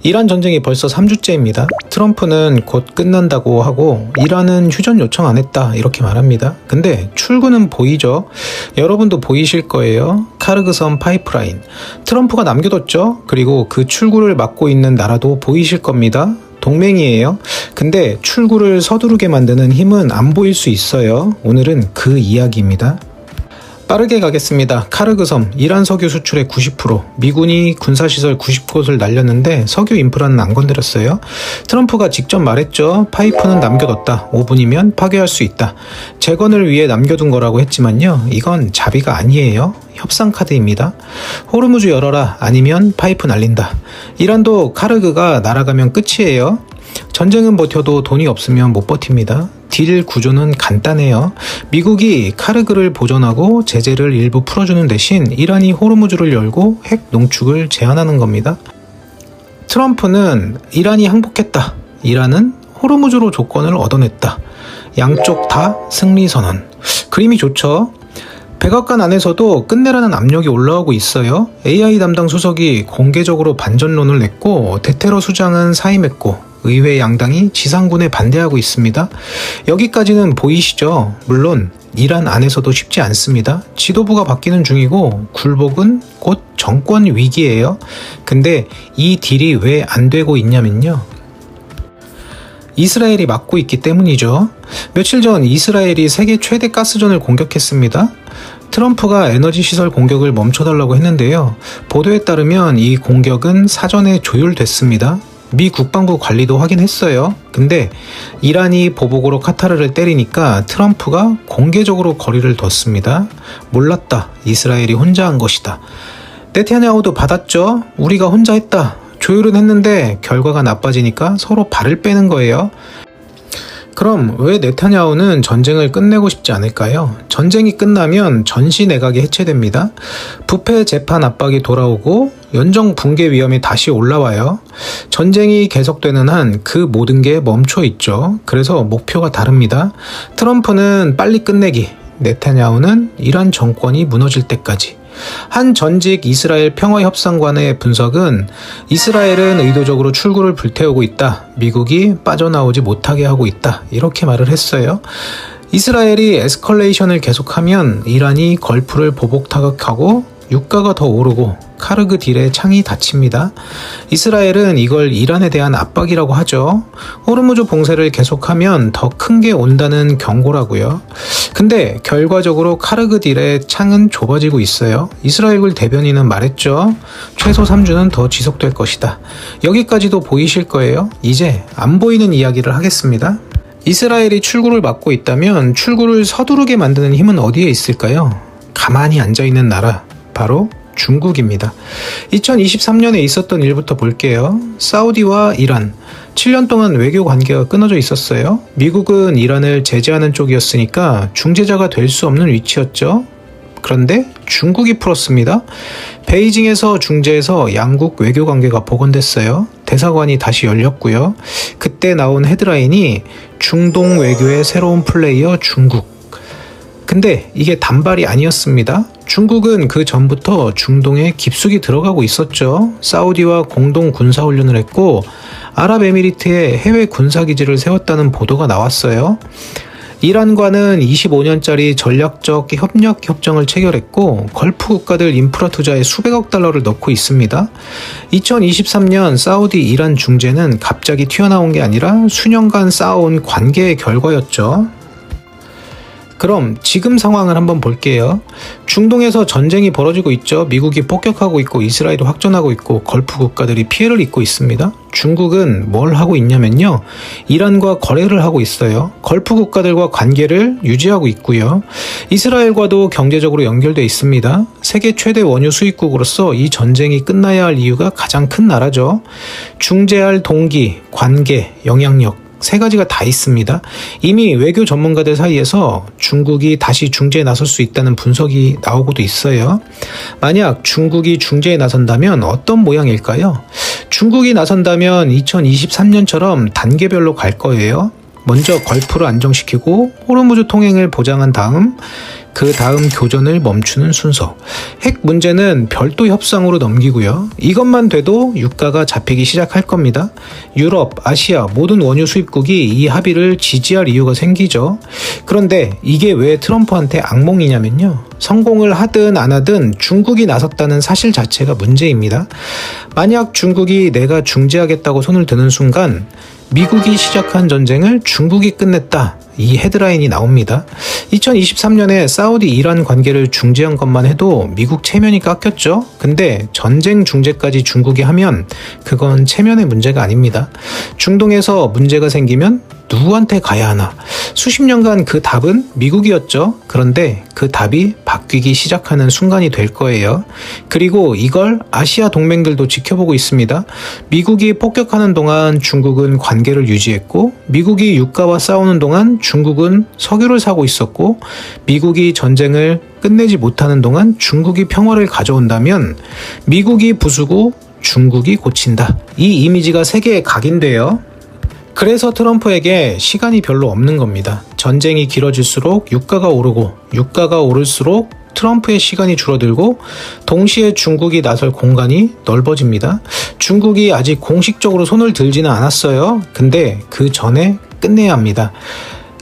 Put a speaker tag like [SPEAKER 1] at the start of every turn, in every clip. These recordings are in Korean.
[SPEAKER 1] 이란 전쟁이 벌써 3주째입니다. 트럼프는 곧 끝난다고 하고 이란은 휴전 요청 안 했다 이렇게 말합니다. 근데 출구는 보이죠? 여러분도 보이실 거예요. 카르그섬 파이프라인. 트럼프가 남겨뒀죠? 그리고 그 출구를 막고 있는 나라도 보이실 겁니다. 동맹이에요. 근데 출구를 서두르게 만드는 힘은 안 보일 수 있어요. 오늘은 그 이야기입니다. 빠르게 가겠습니다. 카르그섬, 이란 석유 수출의 90%, 미군이 군사시설 90곳을 날렸는데 석유 인프라는 안 건드렸어요. 트럼프가 직접 말했죠. 파이프는 남겨뒀다. 5분이면 파괴할 수 있다. 재건을 위해 남겨둔 거라고 했지만요. 이건 자비가 아니에요. 협상 카드입니다. 호르무즈 열어라. 아니면 파이프 날린다. 이란도 카르그가 날아가면 끝이에요. 전쟁은 버텨도 돈이 없으면 못 버팁니다. 딜 구조는 간단해요. 미국이 카르그를 보존하고 제재를 일부 풀어주는 대신 이란이 호르무즈를 열고 핵 농축을 제한하는 겁니다. 트럼프는 이란이 항복했다. 이란은 호르무즈로 조건을 얻어냈다. 양쪽 다 승리 선언. 그림이 좋죠? 백악관 안에서도 끝내라는 압력이 올라오고 있어요. AI 담당 수석이 공개적으로 반전론을 냈고 대테러 수장은 사임했고 의회 양당이 지상군에 반대하고 있습니다. 여기까지는 보이시죠? 물론 이란 안에서도 쉽지 않습니다. 지도부가 바뀌는 중이고 굴복은 곧 정권 위기예요. 근데 이 딜이 왜 안 되고 있냐면요. 이스라엘이 막고 있기 때문이죠. 며칠 전 이스라엘이 세계 최대 가스전을 공격했습니다. 트럼프가 에너지 시설 공격을 멈춰달라고 했는데요. 보도에 따르면 이 공격은 사전에 조율됐습니다. 미 국방부 관리도 확인했어요. 근데 이란이 보복으로 카타르를 때리니까 트럼프가 공개적으로 거리를 뒀습니다. 몰랐다. 이스라엘이 혼자 한 것이다. 네타냐후도 받았죠. 우리가 혼자 했다. 조율은 했는데 결과가 나빠지니까 서로 발을 빼는 거예요. 그럼 왜 네타냐후는 전쟁을 끝내고 싶지 않을까요? 전쟁이 끝나면 전시 내각이 해체됩니다. 부패 재판 압박이 돌아오고 연정 붕괴 위험이 다시 올라와요. 전쟁이 계속되는 한 그 모든 게 멈춰 있죠. 그래서 목표가 다릅니다. 트럼프는 빨리 끝내기, 네타냐후는 이란 정권이 무너질 때까지. 한 전직 이스라엘 평화협상관의 분석은 이스라엘은 의도적으로 출구를 불태우고 있다. 미국이 빠져나오지 못하게 하고 있다. 이렇게 말을 했어요. 이스라엘이 에스컬레이션을 계속하면 이란이 걸프를 보복 타격하고 유가가 더 오르고 카르그 딜의 창이 닫힙니다. 이스라엘은 이걸 이란에 대한 압박이라고 하죠. 호르무즈 봉쇄를 계속하면 더 큰 게 온다는 경고라고요. 근데 결과적으로 카르그 딜의 창은 좁아지고 있어요. 이스라엘 대변인은 말했죠. 최소 3주는 더 지속될 것이다. 여기까지도 보이실 거예요. 이제 안 보이는 이야기를 하겠습니다. 이스라엘이 출구를 막고 있다면 출구를 서두르게 만드는 힘은 어디에 있을까요? 가만히 앉아있는 나라, 바로 중국입니다. 2023년에 있었던 일부터 볼게요. 사우디와 이란, 7년 동안 외교 관계가 끊어져 있었어요. 미국은 이란을 제재하는 쪽이었으니까 중재자가 될 수 없는 위치였죠. 그런데 중국이 풀었습니다. 베이징에서 중재해서 양국 외교 관계가 복원됐어요. 대사관이 다시 열렸고요. 그때 나온 헤드라인이 중동 외교의 새로운 플레이어 중국. 근데 이게 단발이 아니었습니다. 중국은 그 전부터 중동에 깊숙이 들어가고 있었죠. 사우디와 공동 군사훈련을 했고 아랍에미리트에 해외 군사기지를 세웠다는 보도가 나왔어요. 이란과는 25년짜리 전략적 협력 협정을 체결했고 걸프 국가들 인프라 투자에 수백억 달러를 넣고 있습니다. 2023년 사우디 이란 중재는 갑자기 튀어나온 게 아니라 수년간 쌓아온 관계의 결과였죠. 그럼 지금 상황을 한번 볼게요. 중동에서 전쟁이 벌어지고 있죠. 미국이 폭격하고 있고 이스라엘도 확전하고 있고 걸프 국가들이 피해를 입고 있습니다. 중국은 뭘 하고 있냐면요. 이란과 거래를 하고 있어요. 걸프 국가들과 관계를 유지하고 있고요. 이스라엘과도 경제적으로 연결돼 있습니다. 세계 최대 원유 수입국으로서 이 전쟁이 끝나야 할 이유가 가장 큰 나라죠. 중재할 동기, 관계, 영향력. 세 가지가 다 있습니다. 이미 외교 전문가들 사이에서 중국이 다시 중재에 나설 수 있다는 분석이 나오고도 있어요. 만약 중국이 중재에 나선다면 어떤 모양일까요? 중국이 나선다면 2023년처럼 단계별로 갈 거예요. 먼저 걸프를 안정시키고 호르무즈 통행을 보장한 다음 그 다음 교전을 멈추는 순서. 핵 문제는 별도 협상으로 넘기고요. 이것만 돼도 유가가 잡히기 시작할 겁니다. 유럽, 아시아 모든 원유 수입국이 이 합의를 지지할 이유가 생기죠. 그런데 이게 왜 트럼프한테 악몽이냐면요. 성공을 하든 안 하든 중국이 나섰다는 사실 자체가 문제입니다. 만약 중국이 내가 중재하겠다고 손을 드는 순간 미국이 시작한 전쟁을 중국이 끝냈다. 이 헤드라인이 나옵니다. 2023년에 사우디 이란 관계를 중재한 것만 해도 미국 체면이 깎였죠. 근데 전쟁 중재까지 중국이 하면 그건 체면의 문제가 아닙니다. 중동에서 문제가 생기면 누구한테 가야 하나? 수십 년간 그 답은 미국이었죠. 그런데 그 답이 바뀌기 시작하는 순간이 될 거예요. 그리고 이걸 아시아 동맹들도 지켜보고 있습니다. 미국이 폭격하는 동안 중국은 관계를 유지했고, 미국이 유가와 싸우는 동안 중국은 석유를 사고 있었고, 미국이 전쟁을 끝내지 못하는 동안 중국이 평화를 가져온다면 미국이 부수고 중국이 고친다. 이 이미지가 세계에 각인돼요. 그래서 트럼프에게 시간이 별로 없는 겁니다. 전쟁이 길어질수록 유가가 오르고, 유가가 오를수록 트럼프의 시간이 줄어들고, 동시에 중국이 나설 공간이 넓어집니다. 중국이 아직 공식적으로 손을 들지는 않았어요. 근데 그 전에 끝내야 합니다.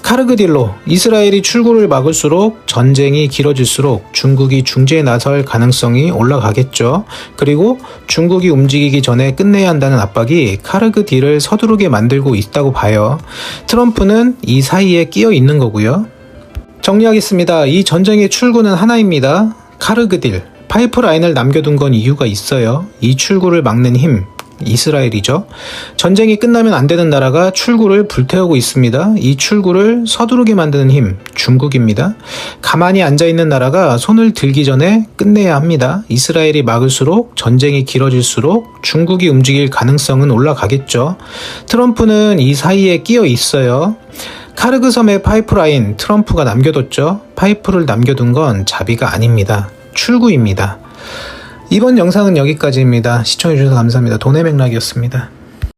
[SPEAKER 1] 카르그딜로 이스라엘이 출구를 막을수록 전쟁이 길어질수록 중국이 중재에 나설 가능성이 올라가겠죠. 그리고 중국이 움직이기 전에 끝내야 한다는 압박이 카르그딜을 서두르게 만들고 있다고 봐요. 트럼프는 이 사이에 끼어 있는 거고요. 정리하겠습니다. 이 전쟁의 출구는 하나입니다. 카르그딜, 파이프라인을 남겨둔 건 이유가 있어요. 이 출구를 막는 힘, 이스라엘이죠. 전쟁이 끝나면 안 되는 나라가 출구를 불태우고 있습니다. 이 출구를 서두르게 만드는 힘, 중국입니다. 가만히 앉아있는 나라가 손을 들기 전에 끝내야 합니다. 이스라엘이 막을수록 전쟁이 길어질수록 중국이 움직일 가능성은 올라가겠죠. 트럼프는 이 사이에 끼어 있어요. 카르그 섬의 파이프라인 트럼프가 남겨뒀죠. 파이프를 남겨둔 건 자비가 아닙니다. 출구입니다. 이번 영상은 여기까지입니다. 시청해주셔서 감사합니다. 돈의 맥락이었습니다.